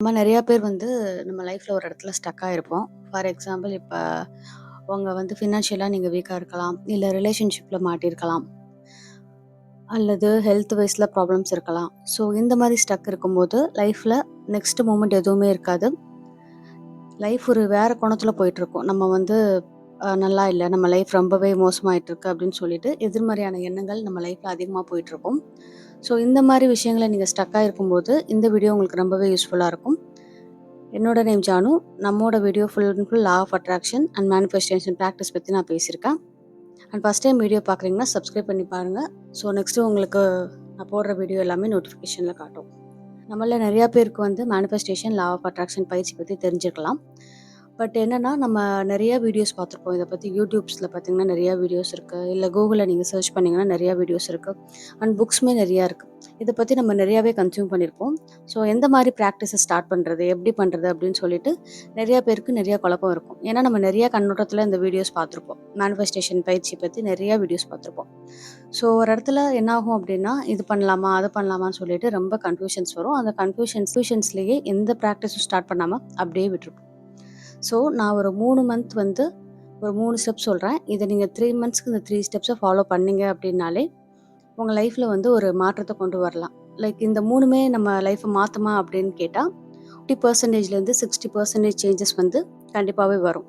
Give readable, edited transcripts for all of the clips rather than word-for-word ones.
நம்ம நிறையா பேர் வந்து நம்ம லைஃப்பில் ஒரு இடத்துல ஸ்டக் ஆகிருப்போம். ஃபார் எக்ஸாம்பிள் இப்போ உங்கள் வந்து ஃபினான்ஷியலாக நீங்கள் வீக்காக இருக்கலாம், இல்லை ரிலேஷன்ஷிப்பில் மாட்டியிருக்கலாம், அல்லது ஹெல்த் வைஸில் ப்ராப்ளம்ஸ் இருக்கலாம். ஸோ இந்த மாதிரி ஸ்டக் இருக்கும்போது லைஃப்பில் நெக்ஸ்ட் மூமெண்ட் எதுவுமே இருக்காது. லைஃப் ஒரு வேறு கோணத்தில் போயிட்டுருக்கும். நம்ம வந்து நல்லா இல்லை, நம்ம லைஃப் ரொம்பவே மோசமாயிட்டு இருக்கு அப்படின்னு சொல்லிட்டு எதிர்மறையான எண்ணங்கள் நம்ம லைஃப்பில் அதிகமாக போயிட்டுருக்கும். ஸோ இந்த மாதிரி விஷயங்களை நீங்கள் ஸ்டக்காக இருக்கும்போது இந்த வீடியோ உங்களுக்கு ரொம்பவே யூஸ்ஃபுல்லாக இருக்கும். என்னோட நேம் ஜானு. நம்மோட video full and full law of attraction and manifestation practice பற்றி நான் பேசியிருக்கேன். அண்ட் ஃபஸ்ட் டைம் வீடியோ பார்க்குறீங்கன்னா சப்ஸ்கிரைப் பண்ணி பாருங்கள். ஸோ நெக்ஸ்ட்டு உங்களுக்கு நான் போடுற வீடியோ எல்லாமே நோட்டிஃபிகேஷனில் காட்டும். நம்மள நிறையா பேருக்கு வந்து மேனிஃபெஸ்டேஷன், லா ஆஃப் அட்ராக்ஷன் பயிற்சி பற்றி தெரிஞ்சுக்கலாம். பட் என்னென்னா நம்ம நிறையா வீடியோஸ் பார்த்துருப்போம். இதை பற்றி யூடியூப்ஸில் பார்த்தீங்கன்னா நிறையா வீடியோஸ் இருக்குது, இல்லை கூகுளில் நீங்கள் சர்ச் பண்ணிங்கன்னா நிறையா வீடியோஸ் இருக்குது, அண்ட் புக்ஸுமே நிறையா இருக்குது. இதை பற்றி நம்ம நிறையாவே கன்சியூம் பண்ணியிருப்போம். ஸோ எந்த மாதிரி ப்ராக்டிஸை ஸ்டார்ட் பண்ணுறது, எப்படி பண்ணுறது அப்படின்னு சொல்லிட்டு நிறையா பேருக்கு நிறையா குழப்பம் இருக்கும். ஏன்னா நம்ம நிறையா கண்ணோட்டத்தில் இந்த வீடியோஸ் பார்த்துருப்போம். மேனிஃபெஸ்டேஷன் பயிற்சி பற்றி நிறையா வீடியோஸ் பார்த்துருப்போம். ஸோ ஒரு இடத்துல என்னாகும் அப்படின்னா, இது பண்ணலாமா அது பண்ணலாமான்னு சொல்லிட்டு ரொம்ப கன்ஃபியூஷன்ஸ் வரும். அந்த கன்ஃபியூஷன்ஸ்லேயே எந்த ப்ராக்டிஸும் ஸ்டார்ட் பண்ணாமல் அப்படியே விட்டுருப்போம். ஸோ நான் ஒரு 3 மந்த் வந்து ஒரு 3 ஸ்டெப்ஸ் சொல்கிறேன். இதை நீங்கள் 3 மந்த்ஸ்க்கு இந்த 3 ஸ்டெப்ஸை ஃபாலோ பண்ணீங்க அப்படின்னாலே உங்கள் லைஃப்பில் வந்து ஒரு மாற்றத்தை கொண்டு வரலாம். லைக் இந்த 3மே நம்ம லைஃப்பை மாற்றுமா அப்படின்னு கேட்டால் 50%லேருந்து 60% சேஞ்சஸ் வந்து கண்டிப்பாகவே வரும்.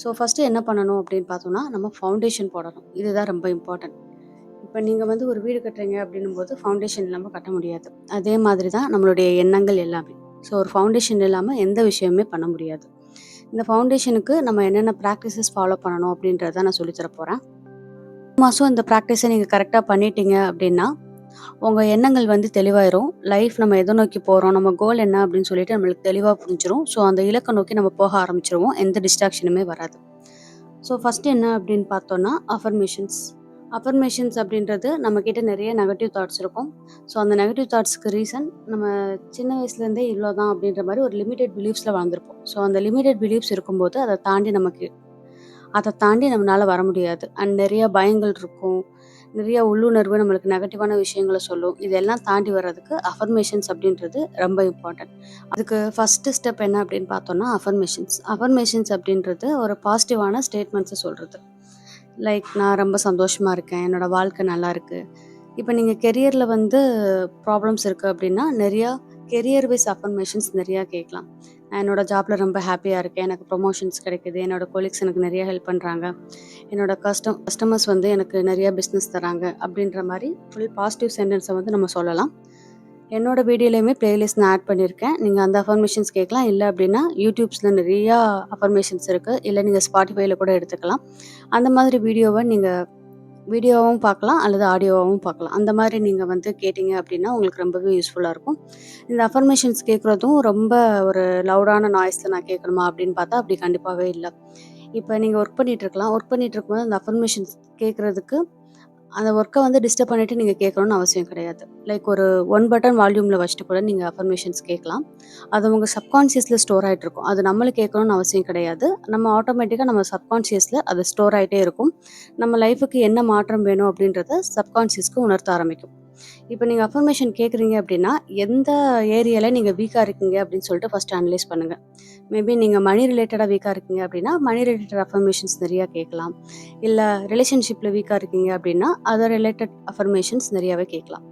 ஸோ ஃபஸ்ட்டு என்ன பண்ணணும் அப்படின்னு பார்த்தோன்னா, நம்ம ஃபவுண்டேஷன் போடணும். இதுதான் ரொம்ப இம்பார்ட்டன்ட். இப்போ நீங்கள் வந்து ஒரு வீடு கட்டுறீங்க அப்படின்னும் போது ஃபவுண்டேஷன் இல்லாமல் கட்ட முடியாது. அதே மாதிரி தான் நம்மளுடைய எண்ணங்கள் எல்லாமே. ஸோ ஒரு ஃபவுண்டேஷன் இல்லாமல் எந்த விஷயமே பண்ண முடியாது. இந்த ஃபவுண்டேஷனுக்கு நம்ம என்னென்ன ப்ராக்டிசஸ் ஃபாலோ பண்ணணும் அப்படின்றத நான் சொல்லித்தர போகிறேன். மாதம் இந்த ப்ராக்டிஸை நீங்கள் கரெக்டாக பண்ணிட்டீங்க அப்படின்னா உங்கள் எண்ணங்கள் வந்து தெளிவாயிரும். லைஃப் நம்ம எதை நோக்கி போகிறோம், நம்ம கோல் என்ன அப்படின்னு சொல்லிட்டு நம்மளுக்கு தெளிவாக புரிஞ்சிடும். ஸோ அந்த இலக்கை நோக்கி நம்ம போக ஆரம்பிச்சிருவோம். எந்த டிஸ்ட்ராக்ஷனுமே வராது. ஸோ ஃபஸ்ட்டு என்ன அப்படின்னு பார்த்தோன்னா, அஃபர்மேஷன்ஸ் அப்படின்றது நம்மக்கிட்ட நிறைய நெகட்டிவ் தாட்ஸ் இருக்கும். ஸோ அந்த நெகட்டிவ் தாட்ஸ்க்கு ரீசன் நம்ம சின்ன வயசுலேருந்தே இவ்வளோ தான் அப்படின்ற மாதிரி ஒரு லிமிடெட் பிலீஃப்ஸில் வாழ்ந்திருப்போம். ஸோ அந்த லிமிடெட் பிலீஃப்ஸ் இருக்கும்போது அதை தாண்டி நம்மளால வர முடியாது. அண்ட் நிறைய பயங்கள் இருக்கும், நிறைய உள்ளுணர்வு நம்மளுக்கு நெகட்டிவான விஷயங்களை சொல்லும். இதெல்லாம் தாண்டி வர்றதுக்கு அஃபர்மேஷன்ஸ் அப்படின்றது ரொம்ப இம்பார்ட்டன்ட். அதுக்கு ஃபஸ்ட்டு ஸ்டெப் என்ன அப்படின்னு பார்த்தோன்னா, அஃபர்மேஷன்ஸ் அப்படின்றது ஒரு பாசிட்டிவான ஸ்டேட்மெண்ட்ஸை சொல்கிறது. லைக் நான் ரொம்ப சந்தோஷமாக இருக்கேன், என்னோடய வாழ்க்கை நல்லா இருக்குது. இப்போ நீங்கள் கெரியரில் வந்து ப்ராப்ளம்ஸ் இருக்குது அப்படின்னா நிறையா கெரியர் வைஸ் அஃபர்மேஷன்ஸ் நிறையா கேட்கலாம். நான் என்னோடய ஜாப்பில் ரொம்ப ஹாப்பியாக இருக்கேன், எனக்கு ப்ரொமோஷன்ஸ் கிடைக்குது, என்னோடய கொலீக்ஸ் எனக்கு நிறைய ஹெல்ப் பண்ணுறாங்க, என்னோட கஸ்டமர்ஸ் வந்து எனக்கு நிறைய பிஸ்னஸ் தராங்க அப்படின்ற மாதிரி ஃபுல் பாசிட்டிவ் சென்டென்ஸை வந்து நம்ம சொல்லலாம். என்னோட வீடியோலையுமே பிளேலிஸ்ட் நான் ஆட் பண்ணியிருக்கேன். நீங்கள் அந்த அஃபர்மேஷன்ஸ் கேட்கலாம். இல்லை அப்படின்னா யூடியூப்ஸில் நிறையா அஃபர்மேஷன்ஸ் இருக்குது. இல்லை நீங்கள் ஸ்பாட்டிஃபைல கூட எடுத்துக்கலாம். அந்த மாதிரி வீடியோவும் பார்க்கலாம், அல்லது ஆடியோவாகவும் பார்க்கலாம். அந்த மாதிரி நீங்கள் வந்து கேட்டிங்க அப்படின்னா உங்களுக்கு ரொம்பவே யூஸ்ஃபுல்லாக இருக்கும். இந்த அஃபர்மேஷன்ஸ் கேட்குறதும் ரொம்ப ஒரு லவுடான நாய்ஸில் நான் கேட்கணுமா அப்படின்னு பார்த்தா அப்படி கண்டிப்பாகவே இல்லை. இப்போ நீங்கள் ஒர்க் பண்ணிகிட்ருக்கலாம். ஒர்க் பண்ணிகிட்ருக்கும்போது அந்த அஃபர்மேஷன்ஸ் கேட்குறதுக்கு அந்த ஒர்க்கை வந்து டிஸ்டர்ப் பண்ணிவிட்டு நீங்கள் கேட்கணும்னு அவசியம் கிடையாது. லைக் ஒரு 1 பட்டன் வால்யூமில் வச்சுட்டு கூட நீங்கள் அஃபர்மேஷன்ஸ் கேட்கலாம். அது உங்கள் சப்கான்ஷியஸில் ஸ்டோர் ஆகிட்ருக்கும். அது நம்மளுக்கு கேட்கணும்னு அவசியம் கிடையாது. நம்ம ஆட்டோமேட்டிக்காக நம்ம சப்கான்ஷியஸில் அது ஸ்டோர் ஆகிட்டே இருக்கும். நம்ம லைஃபுக்கு என்ன மாற்றம் வேணும் அப்படின்றத சப்கான்ஷியஸ்க்கு உணர்த்த ஆரம்பிக்கும். இப்போ நீங்கள் அஃபர்மேஷன் கேட்குறீங்க அப்படின்னா எந்த ஏரியாவில் நீங்கள் வீக்காக இருக்கீங்க அப்படின்னு சொல்லிட்டு ஃபஸ்ட்டு அனலைஸ் பண்ணுங்கள். மேபி நீங்கள் மணி ரிலேட்டடாக வீக்காக இருக்கீங்க அப்படின்னா மணி ரிலேட்டட் அஃபர்மேஷன்ஸ் நிறையா கேட்கலாம். இல்லை ரிலேஷன்ஷிப்பில் வீக்காக இருக்கீங்க அப்படின்னா அதை ரிலேட்டட் அஃபர்மேஷன்ஸ் நிறையாவே கேட்கலாம்.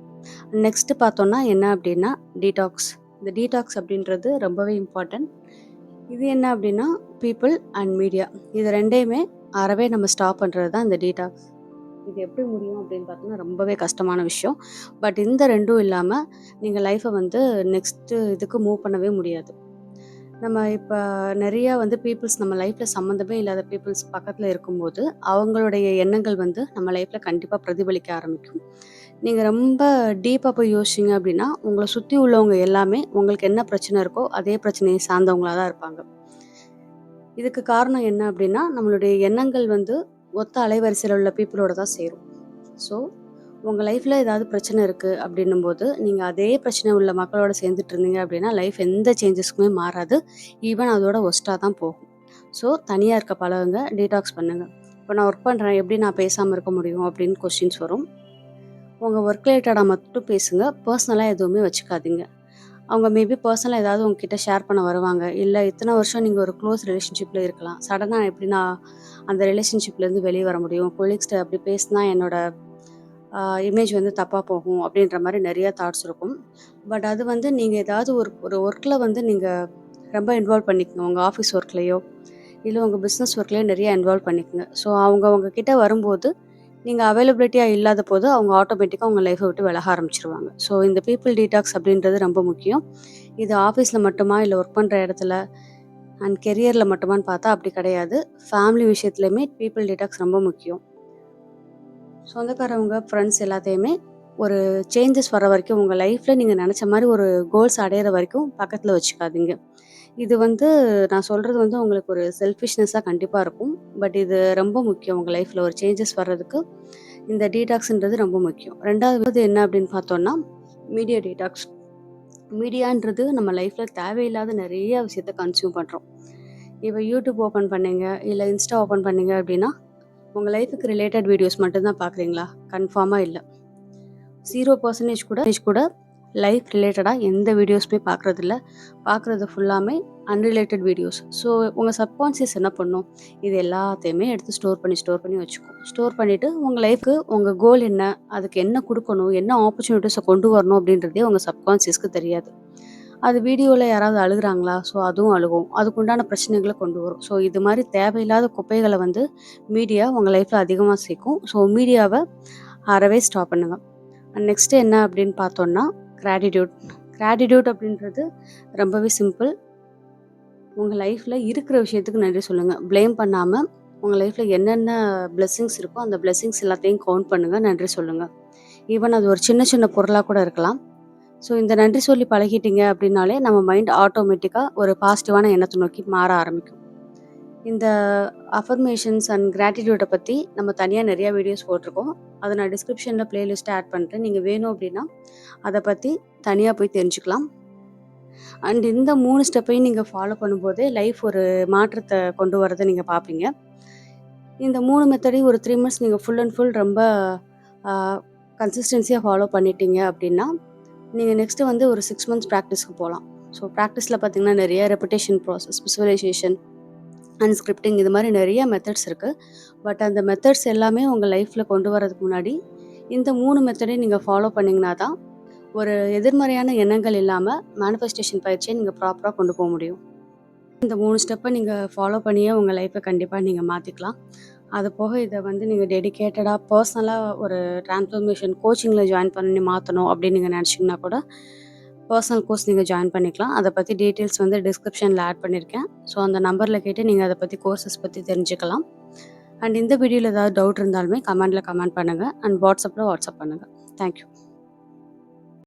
நெக்ஸ்ட்டு பார்த்தோன்னா என்ன அப்படின்னா டீடாக்ஸ். இந்த டீடாக்ஸ் அப்படின்றது ரொம்பவே இம்பார்ட்டன்ட். இது என்ன அப்படின்னா பீப்புள் அண்ட் மீடியா இது ரெண்டையுமே அறவே நம்ம ஸ்டாப் பண்ணுறது தான் இந்த டீடாக்ஸ். இது எப்படி முடியும் அப்படின்னு பார்த்தோன்னா ரொம்பவே கஷ்டமான விஷயம். பட் இந்த ரெண்டும் இல்லாமல் நீங்கள் லைஃப்பை வந்து நெக்ஸ்ட்டு இதுக்கு மூவ் பண்ணவே முடியாது. நம்ம இப்போ நிறையா வந்து பீப்புள்ஸ் நம்ம லைஃப்பில் சம்மந்தமே இல்லாத பீப்புள்ஸ் பக்கத்தில் இருக்கும்போது அவங்களுடைய எண்ணங்கள் வந்து நம்ம லைஃப்பில் கண்டிப்பாக பிரதிபலிக்க ஆரம்பிக்கும். நீங்கள் ரொம்ப டீப்பாக போய் யோசிச்சிங்க அப்படின்னா உங்களை சுற்றி உள்ளவங்க எல்லாமே உங்களுக்கு என்ன பிரச்சனை இருக்கோ அதே பிரச்சனையை சார்ந்தவங்களாக தான் இருப்பாங்க. இதுக்கு காரணம் என்ன அப்படின்னா நம்மளுடைய எண்ணங்கள் வந்து ஒத்த அலைவரிசையில் உள்ள பீப்புளோட தான் சேரும். ஸோ உங்கள் லைஃப்பில் ஏதாவது பிரச்சனை இருக்குது அப்படின்னும் போது நீங்கள் அதே பிரச்சனை உள்ள மக்களோட சேர்ந்துட்டு இருந்தீங்க அப்படின்னா லைஃப் எந்த சேஞ்சஸ்க்குமே மாறாது. ஈவன் அதோட ஒஸ்ட்டாக தான் போகும். ஸோ தனியாக இருக்க பழகுங்க, டீடாக்ஸ் பண்ணுங்கள். இப்போ நான் ஒர்க் பண்ணுறேன், எப்படி நான் பேசாமல் இருக்க முடியும் அப்படின்னு கொஸ்டின்ஸ் வரும். உங்கள் ஒர்க் ரிலேட்டடாக மட்டும் பேசுங்க, பர்சனலாக எதுவுமே வச்சுக்காதீங்க. அவங்க மேபி பர்சனலா ஏதாவது உங்ககிட்ட ஷேர் பண்ண வருவாங்க. இல்ல இத்தன வருஷம் நீங்க ஒரு க்ளோஸ் ரிலேஷன்ஷிப்ல இருக்கலாம். சடனா எப்படி நான் அந்த ரிலேஷன்ஷிப்லேருந்து வெளிய வர முடியும்? கொலீக்ஸ்ட்ட அப்படி பேசினா என்னோட இமேஜ் வந்து தப்பா போகும் அப்படின்ற மாரி நெறைய தாட்ஸ் இருக்கும். பட் அது வந்து நீங்க ஏதாவது ஒரு ஒரு ஒர்க்ல வந்து நீங்க ரொம்ப இன்வால்வ் பண்ணிக்கங்க. உங்க ஆஃபீஸ் ஒர்க்லயோ, இல்ல உங்க பிசினஸ் ஒர்க்லயோ நெறைய இன்வால்வ் பண்ணிக்கங்க. ஸோ அவங்க உங்ககிட்ட வரும்போது, நீங்க அவைலபிலிட்டியா இல்லாத போது, அவங்க ஆட்டோமேட்டிக்கா உங்க லைஃப்ப விட்டு விலக ஆரம்பிச்சுருவாங்க. ஸோ இந்த பீப்பிள் டீடாக்ஸ் அப்படின்றது ரொம்ப முக்கியம். இது ஆஃபீஸ்ல மட்டுமா, இல்ல ஒர்க் பண்ற இடத்துல அண்ட் கெரியர்ல மட்டுமான்னு பார்த்தா அப்படி கிடையாது. ஃபேமிலி விஷயத்துலயுமே பீப்பிள் டீடாக்ஸ் ரொம்ப முக்கியம். சொந்தக்காரவங்க, ஃப்ரெண்ட்ஸ் எல்லாத்தையுமே ஒரு சேஞ்சஸ் வர வரைக்கும், உங்க லைஃப்ல நீங்க நெனச்ச மாரி ஒரு கோல்ஸ் அடையிற வரைக்கும் பக்கத்துல வச்சுக்காதீங்க. இது வந்து நான் சொல்றது வந்து உங்களுக்கு ஒரு செல்ஃபிஷ்னஸா கண்டிப்பா இருக்கும். பட் இது ரொம்ப முக்கியம் உங்க லைஃப்ல ஒரு சேஞ்சஸ் வர்றதுக்கு. இந்த டீடாக்ஸ்ன்றது ரொம்ப முக்கியம். 2வது என்ன அப்படின்னு பார்த்தோம்னா, மீடியா டீடாக்ஸ். மீடியான்றது நம்ம லைஃப்ல தேவையில்லாத நெறைய விஷயத்த கன்சியூம் பண்றோம். இப்ப YouTube ஓப்பன் பண்ணீங்க, இல்ல Insta ஓப்பன் பண்ணீங்க அப்படின்னா, உங்க லைஃப்க்கு ரிலேட்டட் வீடியோஸ் மட்டும் தான் பார்க்குறீங்களா? கன்ஃபார்மா இல்ல. 0% கூட லைஃப் ரிலேட்டடா எந்த வீடியோஸுமே பார்க்குறதில்ல. பார்க்குறது ஃபுல்லாமே அன்ரிலேட்டட் வீடியோஸ். ஸோ உங்க சப்கான்ஷியஸ் என்ன பண்ணும்? இது எல்லாத்தையுமே எடுத்து ஸ்டோர் பண்ணி வச்சுக்கும். ஸ்டோர் பண்ணிட்டு உங்க லைஃப்க்கு உங்க கோல் என்ன? அதுக்கு என்ன குடுக்கணும்? என்ன ஆப்பர்ச்சுனிட்டீஸ கொண்டு வரணும்? அப்படின்றதே உங்க சப்கான்ஷியஸ்க்கு தெரியாது. அது வீடியோல யாராவது அழுகுறாங்களா? ஸோ அதுவும் அழுகும். அதுக்குண்டான பிரச்சனைகள கொண்டு வரும். ஸோ இது மாரி தேவையில்லாத குப்பைகள வந்து மீடியா உங்க லைஃப்ல அதிகமா சேர்க்கும். ஸோ மீடியாவ அறவே ஸ்டாப் பண்ணுங்க. நெக்ஸ்ட் என்ன அப்படின்னு பார்த்தோம்னா, கிராட்டிட்யூட். கிராட்டிட்யூட் அப்படின்றது ரொம்பவே சிம்பிள். உங்க லைஃப்ல இருக்கிற விஷயத்துக்கு நன்றி சொல்லுங்க. ப்ளேம் பண்ணாம உங்க லைஃப்ல என்னென்ன பிளெஸ்ஸிங்ஸ் இருக்கோ, அந்த பிளெஸ்ஸிங்ஸ் எல்லாத்தையும் கவுண்ட் பண்ணுங்க. நன்றி சொல்லுங்க. ஈவன் அது ஒரு சின்ன சின்ன பொருளா கூட இருக்கலாம். ஸோ இந்த நன்றி சொல்லி பழகிட்டீங்க அப்படின்னாலே நம்ம மைண்ட் ஆட்டோமேட்டிக்கா ஒரு பாசிட்டிவான எண்ணத்த நோக்கி மாற ஆரம்பிக்கும். இந்த அஃபர்மேஷன்ஸ் அண்ட் கிராட்டிட்யூட பத்தி நம்ம தனியா நெறைய வீடியோஸ் போட்டிருக்கோம். அத நான் டிஸ்கிரிப்ஷன்ல பிளேலிஸ்ட் ஆட் பண்றேன். நீங்க வேணும் அப்படின்னா, அத பத்தி தனியா போய் தெரிஞ்சுக்கலாம். அண்ட் இந்த 3 ஸ்டெப்பையும் நீங்க ஃபாலோ பண்ணும்போதே லைஃப் ஒரு மாற்றத்த கொண்டு வரத நீங்க பார்ப்பீங்க. இந்த 3 மெத்தடையும் ஒரு 3 மந்த்ஸ் நீங்க ஃபுல் அண்ட் ஃபுல் ரொம்ப ஆ கன்சிஸ்டன்சியா ஃபாலோ பண்ணிட்டீங்க அப்படின்னா, நீங்க நெக்ஸ்ட் வந்து ஒரு 6 மந்த்ஸ் பிராக்டிஸ்க்கு போலாம். ஸோ பிராக்டிஸ்ல பார்த்தீங்கன்னா, நெறைய repetition process, visualisation and scripting இது மாரி நெறைய மெத்தட்ஸ் இருக்கு. பட் அந்த மெத்தட்ஸ் எல்லாமே உங்க லைஃப்ல கொண்டு வரதுக்கு முன்னாடி, இந்த 3 மெத்தடையும் நீங்க ஃபாலோ பண்ணீங்கன்னா தான், ஒரு எதிர்மறையான எண்ணங்கள் இல்லாம மேனிஃபெஸ்டேஷன் பயிற்சிய நீங்க ப்ராப்பரா கொண்டு போ முடியும். இந்த 3 ஸ்டெப்ப நீங்க ஃபாலோ பண்ணியே உங்க லைஃப்ப கண்டிப்பா நீங்க மாத்திக்கலாம். அது போக இத வந்து நீங்க டெடிகேட்டடா பர்சனலா ஒரு டிரான்ஸ்ஃபர்மேஷன் கோச்சிங்ல ஜாயின் பண்ணி மாத்தணும் அப்படின்னு நீங்க நெனச்சீங்கன்னா கூட, பர்சனல் கோர்ஸ் நீங்க ஜாயின் பண்ணிக்கலாம். அத பத்தி டீட்டெயில்ஸ் வந்து டிஸ்கிரிப்ஷன்ல ஆட் பண்ணியிருக்கேன். ஸோ அந்த நம்பர்ல கேட்டு நீங்க அத பத்தி கோர்சஸ் பத்தி தெரிஞ்சுக்கலாம். அண்ட் இந்த வீடியோல ஏதாவது டவுட் இருந்தாலுமே கமெண்ட்ல கமெண்ட் பண்ணுங்க. அண்ட் வாட்ஸ்அப்ல வாட்ஸ்அப் பண்ணுங்க. Thank you.